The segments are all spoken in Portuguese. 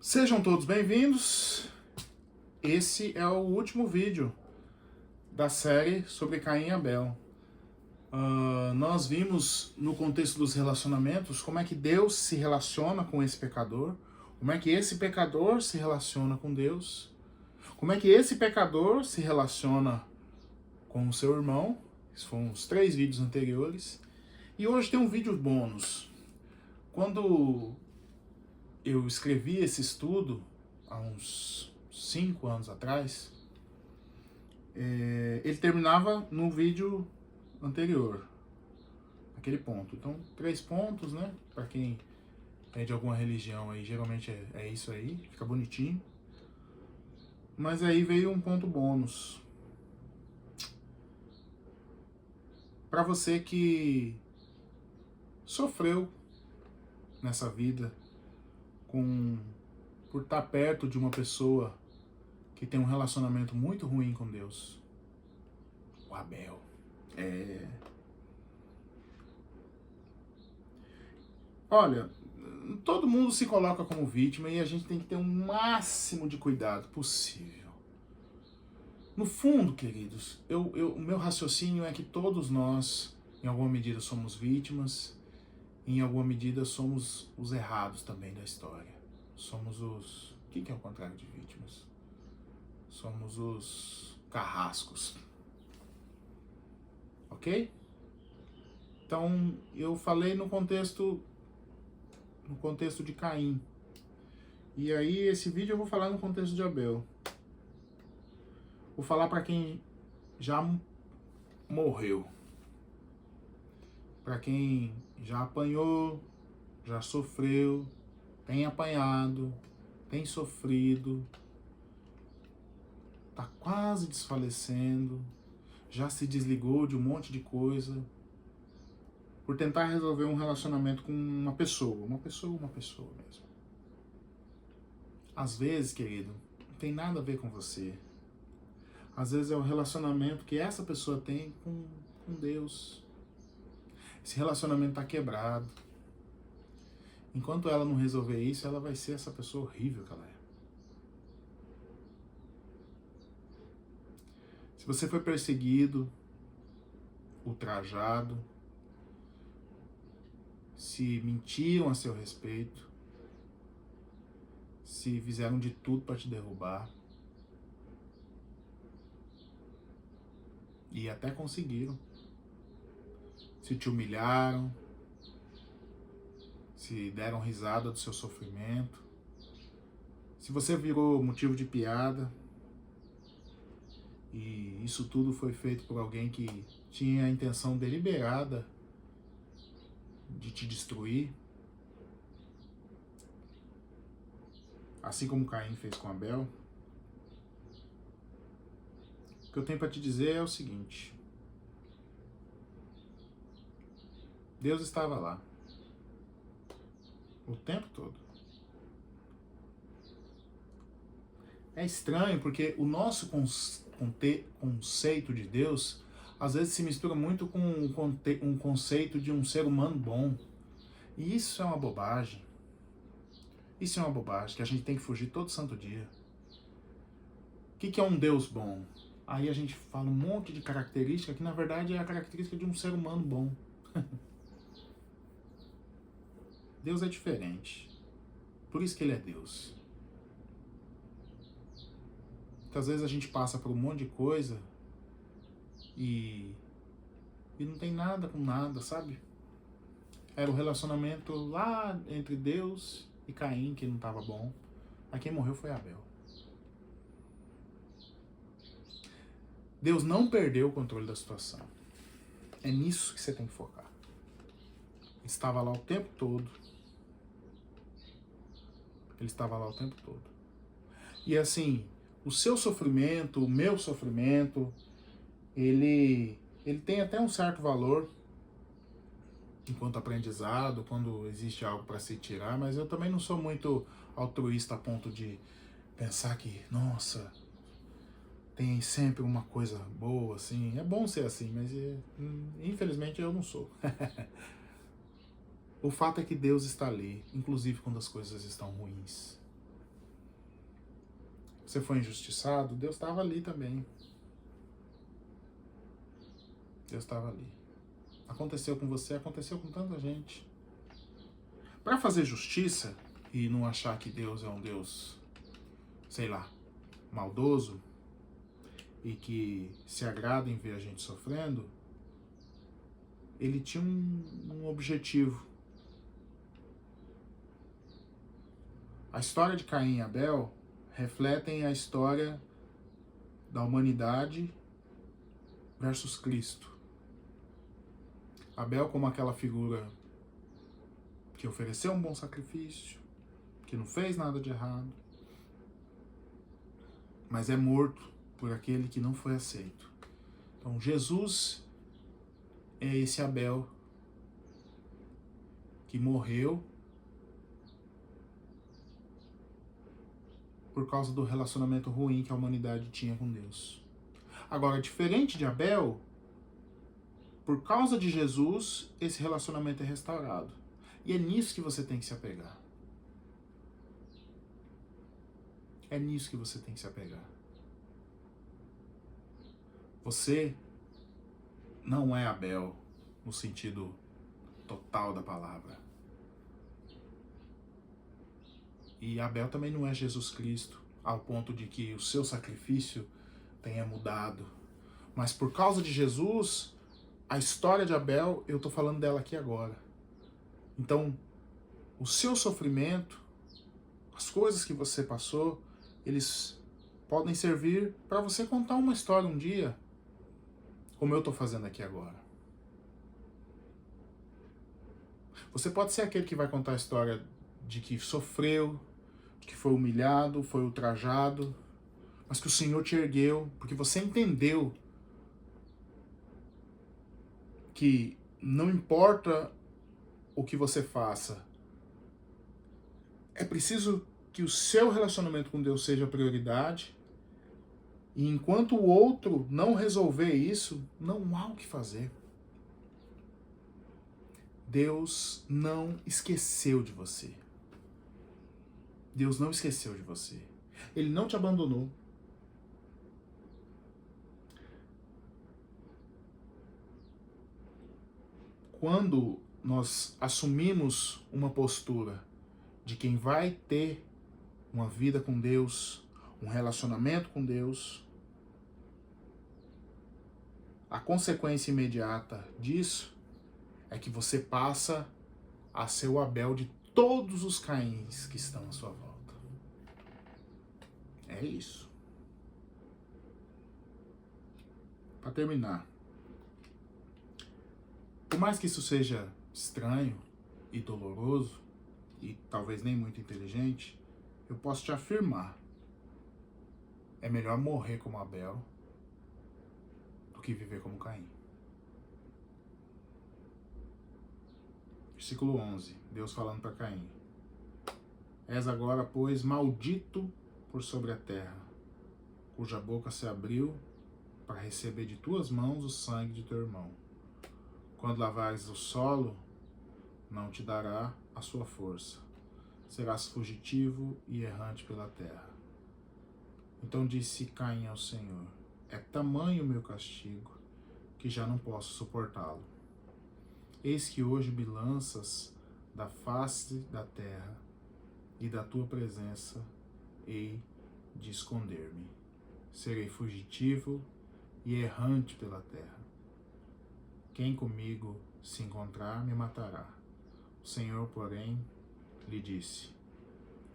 Sejam todos bem-vindos. Esse é o último vídeo da série sobre Caim e Abel. Nós vimos no contexto dos relacionamentos como é que Deus se relaciona com esse pecador, como é que esse pecador se relaciona com Deus, como é que esse pecador se relaciona com o seu irmão. Esses foram os 3 vídeos anteriores. E hoje tem um vídeo bônus. Quando eu escrevi esse estudo há uns 5 anos atrás, ele terminava no vídeo anterior, aquele ponto. Então, 3 pontos, né? Para quem é de alguma religião aí, geralmente é isso aí, fica bonitinho. Mas aí veio um ponto bônus. Para você que sofreu nessa vida por estar perto de uma pessoa que tem um relacionamento muito ruim com Deus. O Abel. Olha, todo mundo se coloca como vítima e a gente tem que ter o máximo de cuidado possível. No fundo, queridos, o meu raciocínio é que todos nós, em alguma medida, somos vítimas, e em alguma medida somos os errados também da história. Somos os... O que é o contrário de vítimas? Somos os carrascos. Ok? Então, eu falei no contexto de Caim. E aí, esse vídeo eu vou falar no contexto de Abel. Vou falar para quem já morreu. Para quem já apanhou, já sofreu, tem apanhado, tem sofrido, tá quase desfalecendo, já se desligou de um monte de coisa por tentar resolver um relacionamento com uma pessoa mesmo. Às vezes, querido, não tem nada a ver com você. Às vezes é o relacionamento que essa pessoa tem com Deus. Esse relacionamento tá quebrado. Enquanto ela não resolver isso, ela vai ser essa pessoa horrível que ela é. Se você foi perseguido, ultrajado, se mentiram a seu respeito, se fizeram de tudo para te derrubar, e até conseguiram, se te humilharam, se deram risada do seu sofrimento, se você virou motivo de piada, e isso tudo foi feito por alguém que tinha a intenção deliberada de te destruir, assim como Caim fez com Abel, o que eu tenho para te dizer é o seguinte: Deus estava lá o tempo todo. É estranho porque o nosso conceito de Deus às vezes se mistura muito com um conceito de um ser humano bom. E isso é uma bobagem. Isso é uma bobagem que a gente tem que fugir todo santo dia. O que é um Deus bom? Aí a gente fala um monte de característica que na verdade é a característica de um ser humano bom. Deus é diferente. Por isso que ele é Deus. Muitas vezes a gente passa por um monte de coisa e não tem nada com nada, sabe? Era o relacionamento lá entre Deus e Caim que não estava bom. Aí quem morreu foi Abel. Deus não perdeu o controle da situação. É nisso que você tem que focar. Ele estava lá o tempo todo. Ele estava lá o tempo todo. E assim, o seu sofrimento, o meu sofrimento, ele tem até um certo valor enquanto aprendizado, quando existe algo para se tirar, mas eu também não sou muito altruísta a ponto de pensar que, nossa, tem sempre uma coisa boa, assim. É bom ser assim, mas infelizmente eu não sou. O fato é que Deus está ali, inclusive quando as coisas estão ruins. você foi injustiçado, Deus estava ali também. Deus estava ali. Aconteceu com você, aconteceu com tanta gente. Para fazer justiça e não achar que Deus é um Deus, sei lá, maldoso e que se agrada em ver a gente sofrendo, ele tinha um objetivo. A história de Caim e Abel refletem a história da humanidade versus Cristo. Abel como aquela figura que ofereceu um bom sacrifício, que não fez nada de errado, mas é morto por aquele que não foi aceito. Então Jesus é esse Abel que morreu por causa do relacionamento ruim que a humanidade tinha com Deus. Agora, diferente de Abel, por causa de Jesus, esse relacionamento é restaurado. E é nisso que você tem que se apegar. É nisso que você tem que se apegar. Você não é Abel no sentido total da palavra. E Abel também não é Jesus Cristo, ao ponto de que o seu sacrifício tenha mudado. Mas por causa de Jesus, a história de Abel, eu estou falando dela aqui agora. Então, o seu sofrimento, as coisas que você passou, eles podem servir para você contar uma história um dia, como eu estou fazendo aqui agora. Você pode ser aquele que vai contar a história de que sofreu, de que foi humilhado, foi ultrajado, mas que o Senhor te ergueu, porque você entendeu que não importa o que você faça, é preciso que o seu relacionamento com Deus seja prioridade, e enquanto o outro não resolver isso, não há o que fazer. Deus não esqueceu de você. Deus não esqueceu de você. Ele não te abandonou. Quando nós assumimos uma postura de quem vai ter uma vida com Deus, um relacionamento com Deus, a consequência imediata disso é que você passa a ser o Abel de todos os Caíns que estão à sua volta. É isso. Para terminar, por mais que isso seja estranho e doloroso, e talvez nem muito inteligente, eu posso te afirmar, é melhor morrer como Abel do que viver como Caim. Versículo 11, Deus falando para Caim: És agora, pois, maldito por sobre a terra, cuja boca se abriu para receber de tuas mãos o sangue de teu irmão. Quando lavares o solo, não te dará a sua força. Serás fugitivo e errante pela terra. Então disse Caim ao Senhor: É tamanho o meu castigo, que já não posso suportá-lo. Eis que hoje me lanças da face da terra, e da tua presença hei de esconder-me. Serei fugitivo e errante pela terra. Quem comigo se encontrar me matará. O Senhor, porém, lhe disse: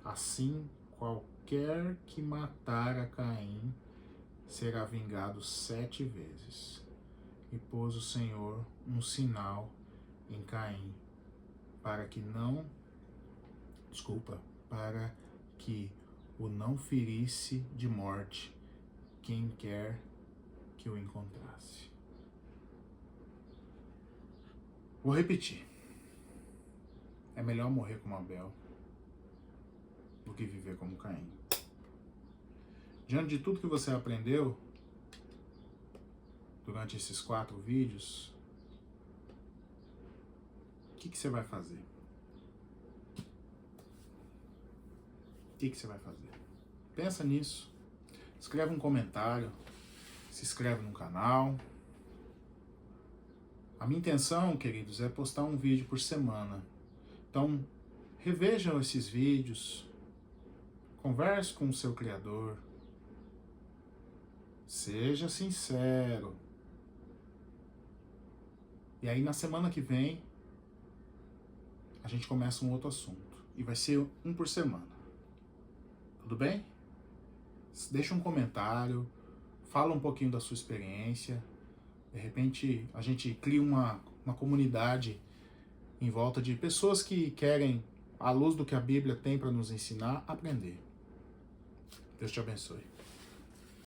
Assim qualquer que matar a Caim será vingado 7 vezes. E pôs o Senhor um sinal em Caim, para que o não ferisse de morte quem quer que o encontrasse. Vou repetir. É melhor morrer como Abel do que viver como Caim. Diante de tudo que você aprendeu durante esses 4 vídeos, o que você vai fazer? O que você vai fazer? Pensa nisso. escreve um comentário, se inscreve no canal. A minha intenção, queridos, é postar um vídeo por semana. Então, revejam esses vídeos, converse com o seu Criador, seja sincero. E aí na semana que vem, a gente começa um outro assunto. E vai ser um por semana. Tudo bem? Deixa um comentário, fala um pouquinho da sua experiência. De repente a gente cria uma comunidade em volta de pessoas que querem, à luz do que a Bíblia tem para nos ensinar, aprender. Deus te abençoe.